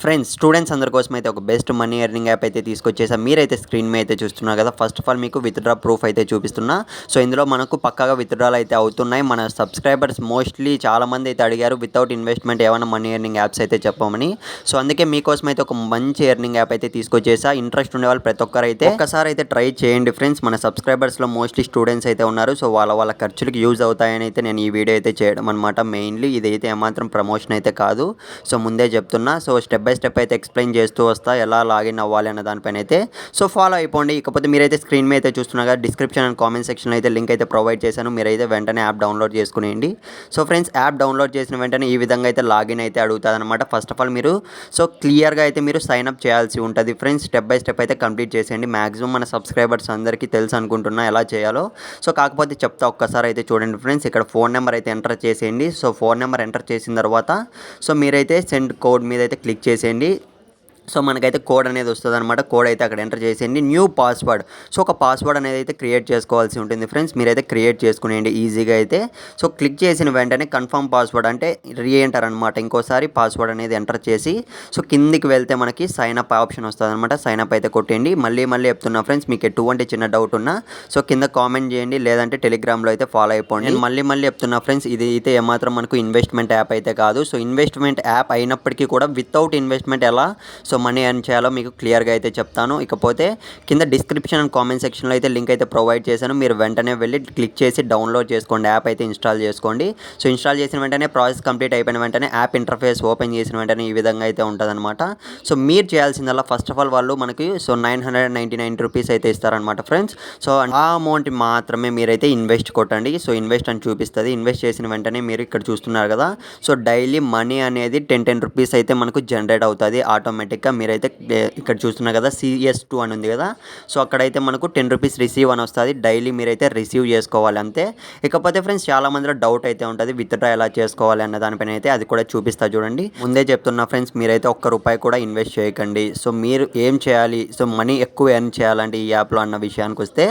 Friends students అందరి కోసం అయితే ఒక బెస్ట్ మనీ ఎర్నింగ్ యాప్ అయితే తీసుకొచ్చేసాం. మీరైతే స్క్రీన్ మీద అయితే చూస్తున్నారు కదా. ఫస్ట్ ఆఫ్ ఆల్ మీకు విత్‌డ్రా ప్రూఫ్ అయితే చూపిస్తున్నా. సో ఇందులో మనకు పక్కాగా విత్‌డ్రాలు అయితే అవుతున్నాయి. మన సబ్స్క్రైబర్స్ మోస్ట్లీ చాలామంది అయితే అడిగారు వితౌట్ ఇన్వెస్ట్మెంట్ ఏమైనా మనీ ఎర్నింగ్ యాప్స్ అయితే చెప్పమని. సో అందుకే మీకోసం అయితే ఒక మంచి ఎర్నింగ్ యాప్ అయితే తీసుకొచ్చేసా. ఇంట్రెస్ట్ ఉండేవాళ్ళు ప్రతి ఒక్కరైతే ఒక్కసారి అయితే ట్రై చేయండి ఫ్రెండ్స్. మన సబ్స్క్రైబర్స్లో మోస్ట్లీ స్టూడెంట్స్ అయితే ఉన్నారు. సో వాళ్ళ ఖర్చులకు యూజ్ అవుతాయని అయితే నేను ఈ వీడియో అయితే చేయడం అనమాట. మెయిన్లీ ఇదైతే ఏమాత్రం ప్రమోషన్ అయితే కాదు. సో ముందే చెప్తున్నా. సో స్టెప్ బై స్టెప్ అయితే ఎక్స్ప్లెయిన్ చేస్తూ వస్తా ఎలా లాగిన్ అవ్వాలి అన్న దానిపైన అయితే. సో ఫాలో అయిపోండి. ఇకపోతే మీరైతే స్క్రీన్ మీద అయితే చూస్తున్నారు కదా, డిస్క్రిప్షన్ అండ్ కామెంట్ సెక్షన్లో అయితే లింక్ అయితే ప్రొవైడ్ చేశాను. మీరైతే వెంటనే యాప్ డౌన్లోడ్ చేసుకునేయండి. సో ఫ్రెండ్స్ యాప్ డౌన్లోడ్ చేసిన వెంటనే ఈ విధంగా అయితే లాగిన్ అయితే అడుగుతుంది అనమాట. ఫస్ట్ ఆఫ్ ఆల్ మీరు సో క్లియర్గా అయితే మీరు సైన్ అప్ చేయాల్సి ఉంటుంది ఫ్రెండ్స్. స్టెప్ బై స్టెప్ అయితే కంప్లీట్ చేసేయండి. మ్యాక్సిమం మన సబ్స్క్రైబర్స్ అందరికీ తెలుసు అనుకుంటున్నా ఎలా చేయాలో. సో కాకపోతే చెప్తా ఒక్కసారి అయితే చూడండి ఫ్రెండ్స్. ఇక్కడ ఫోన్ నెంబర్ అయితే ఎంటర్ చేసేయండి. సో ఫోన్ నెంబర్ ఎంటర్ చేసిన తర్వాత సో మీరైతే సెండ్ కోడ్ మీద అయితే క్లిక్ చేసేయండి. సో మనకైతే కోడ్ అనేది వస్తుందన్నమాట. కోడ్ అయితే అక్కడ ఎంటర్ చేసేయండి. New password. సో ఒక పాస్వర్డ్ అనేది అయితే క్రియేట్ చేసుకోవాల్సి ఉంటుంది ఫ్రెండ్స్. మీరైతే క్రియేట్ చేసుకునేయండి ఈజీగా అయితే. సో క్లిక్ చేసిన వెంటనే కన్ఫర్మ్ పాస్వర్డ్ అంటే రీఎంటర్ అనమాట. ఇంకోసారి పాస్వర్డ్ అనేది ఎంటర్ చేసి సో కిందికి వెళ్తే మనకి సైన్ అప్ ఆప్షన్ వస్తుంది అనమాట. సైన్ అప్ అయితే కొట్టేయండి. మళ్ళీ చెప్తున్నా ఫ్రెండ్స్, మీకు ఎటువంటి చిన్న డౌట్ ఉన్నా సో కింద కామెంట్ చేయండి, లేదంటే టెలిగ్రామ్లో అయితే ఫాలో అయిపోండి. నేను మళ్ళీ చెప్తున్నా ఫ్రెండ్స్, ఇది అయితే ఏమాత్రం మనకు ఇన్వెస్ట్మెంట్ యాప్ అయితే కాదు. సో ఇన్వెస్ట్మెంట్ యాప్ అయినప్పటికీ కూడా వితౌట్ ఇన్వెస్ట్మెంట్ ఎలా సో మనీ ఎర్న్ చేయాలో మీకు క్లియర్గా అయితే చెప్తాను. ఇకపోతే కింద డిస్క్రిప్షన్ అండ్ కామెంట్ సెక్షన్లో అయితే లింక్ అయితే ప్రొవైడ్ చేశాను. మీరు వెంటనే వెళ్ళి క్లిక్ చేసి డౌన్లోడ్ చేసుకోండి. యాప్ అయితే ఇన్స్టాల్ చేసుకోండి. సో ఇన్స్టాల్ చేసిన వెంటనే ప్రాసెస్ కంప్లీట్ అయిపోయిన వెంటనే యాప్ ఇంటర్ఫేస్ ఓపెన్ చేసిన వెంటనే ఈ విధంగా అయితే ఉంటుందన్నమాట. సో మీరు చేయాల్సిందల్లా ఫస్ట్ ఆఫ్ ఆల్ వాళ్ళు మనకి సో 999 రూపీస్ అయితే ఇస్తారనమాట ఫ్రెండ్స్. సో ఆ అమౌంట్ మాత్రమే మీరైతే ఇన్వెస్ట్ కొట్టండి. సో ఇన్వెస్ట్ అని చూపిస్తుంది. ఇన్వెస్ట్ చేసిన వెంటనే మీరు ఇక్కడ చూస్తున్నారు కదా. సో డైలీ మనీ అనేది 10 రూపీస్ అయితే మనకు జనరేట్ అవుతుంది ఆటోమేటిక్గా. మీరైతే ఇక్కడ చూస్తున్నారు కదా CS2 అని ఉంది కదా. సో అక్కడైతే మనకు 10 రూపీస్ రిసీవ్ అని వస్తుంది. డైలీ మీరైతే రిసీవ్ చేసుకోవాలి అంతే. ఇకపోతే ఫ్రెండ్స్ చాలా మందిలో డౌట్ అయితే ఉంటుంది విత్‌డ్రా ఎలా చేసుకోవాలి అన్న దానిపైన అయితే అది కూడా చూపిస్తా చూడండి. ముందే చెప్తున్నా ఫ్రెండ్స్, మీరైతే ₹1 కూడా ఇన్వెస్ట్ చేయకండి. సో మీరు ఏం చేయాలి, సో మనీ ఎక్కువ ఎర్న్ చేయాలంటే ఈ యాప్లో అన్న విషయానికి వస్తే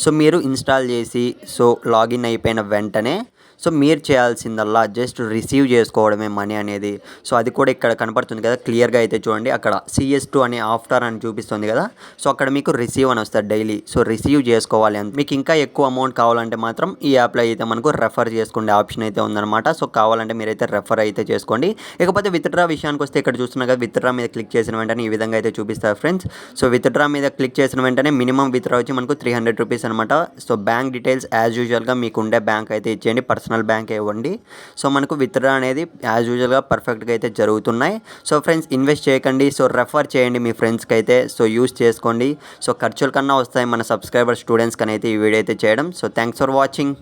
సో మీరు ఇన్స్టాల్ చేసి సో లాగిన్ అయిపోయిన వెంటనే సో మీరు చేయాల్సిందల్లా జస్ట్ రిసీవ్ చేసుకోవడమే మనీ అనేది. సో అది కూడా ఇక్కడ కనపడుతుంది కదా క్లియర్గా అయితే చూడండి. అక్కడ CS2 అని ఆఫ్టర్ అని చూపిస్తుంది కదా. సో అక్కడ మీకు రిసీవ్ అని వస్తుంది డైలీ. సో రిసీవ్ చేసుకోవాలి అంతే. మీకు ఇంకా ఎక్కువ అమౌంట్ కావాలంటే మాత్రం ఈ యాప్లో అయితే మనకు రెఫర్ చేసుకునే ఆప్షన్ అయితే ఉందన్నమాట. సో కావాలంటే మీరైతే రెఫర్ అయితే చేసుకోండి. ఇకపోతే విత్‌డ్రా విషయానికి వస్తే ఇక్కడ చూస్తున్నా కదా, విత్‌డ్రా మీద క్లిక్ చేసిన వెంటనే ఈ విధంగా అయితే చూపిస్తారు ఫ్రెండ్స్. సో విత్‌డ్రా మీద క్లిక్ చేసిన వెంటనే మినిమం విత్‌డ్రా వచ్చి మనకు 300 రూపీస్ అనమాట. సో బ్యాంక్ డీటెయిల్స్ యాజ్ యూజువల్గా మీకు ఉండే బ్యాంక్ అయితే ఇచ్చేయండి, పర్సనల్ బ్యాంక్ ఇవ్వండి. సో మనకు విత్‌డ్రా అనేది యాజ్ యూజువల్గా పర్ఫెక్ట్గా అయితే జరుగుతున్నాయి. సో ఫ్రెండ్స్ ఇన్వెస్ట్ చేయకండి. సో రెఫర్ చేయండి మీ ఫ్రెండ్స్కి అయితే. సో యూస్ చేసుకోండి. సో ఖర్చుల కన్నా వస్తాయి మన సబ్స్క్రైబర్ స్టూడెంట్స్ కన్నా అయితే ఈ వీడియో అయితే చేయడం. So thanks for watching.